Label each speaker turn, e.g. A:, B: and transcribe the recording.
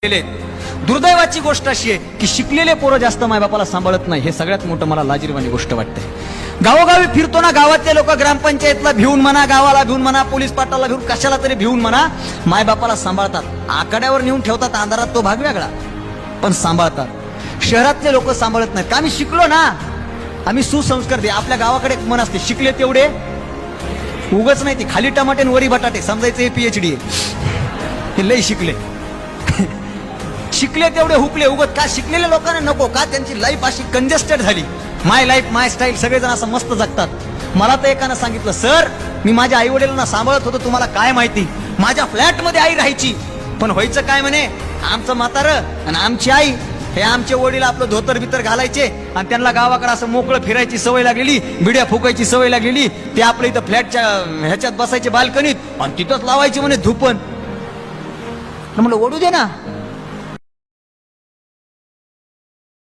A: दुर्दैवाची गोष्ट अशी आहे की शिकलेले पोरं जास्त मायबापाला सांभाळत नाही. हे सगळ्यात मोठं मला लाजिरवाणी गोष्ट वाटते. गावोगावी फिरतो ना, गावातले लोक ग्रामपंचायतला भिवून म्हणा, गावाला भिवून म्हणा, पोलीस पाटाला भिवून, कशाला तरी भिवून म्हणा, मायबापाला सांभाळतात. आकड्यावर नेऊन ठेवतात अंधारात, तो भाग वेगळा, पण सांभाळतात. शहरातले लोक सांभाळत नाहीत. आम्ही शिकलो ना, आम्ही सुसंस्कार दे. आपल्या गावाकडे एक मन असते, शिकले तेवढे उगच नाही, ते खाली टमाटे वरी बटाटे समजायचे PhD हे लई शिकले. शिकले तेवढे हुकले उगत. का शिकलेल्या लोकांना नको का? त्यांची लाईफ अशी कंजेस्टेड झाली. माय लाईफ माय स्टाईल, सगळेजण असं मस्त जगतात. मला तर एकानं सांगितलं, सर मी माझ्या आई वडिलांना सांभाळत होतो, तुम्हाला काय माहिती, माझ्या फ्लॅट मध्ये आई राहायची, पण व्हायचं काय म्हणे, आमचं म्हातारं आणि आमची आई हे आमचे वडील आपलं धोतर बितर घालायचे आणि त्यांना गावाकडे असं मोकळं फिरायची सवय लागलेली, बिड्या फुकायची सवय लागलेली. ते आपल्या इथं फ्लॅटच्या ह्याच्यात बसायचे बाल्कनीत आणि तिथंच लावायचे म्हणे धुपण. म्हणलं ओढू दे ना,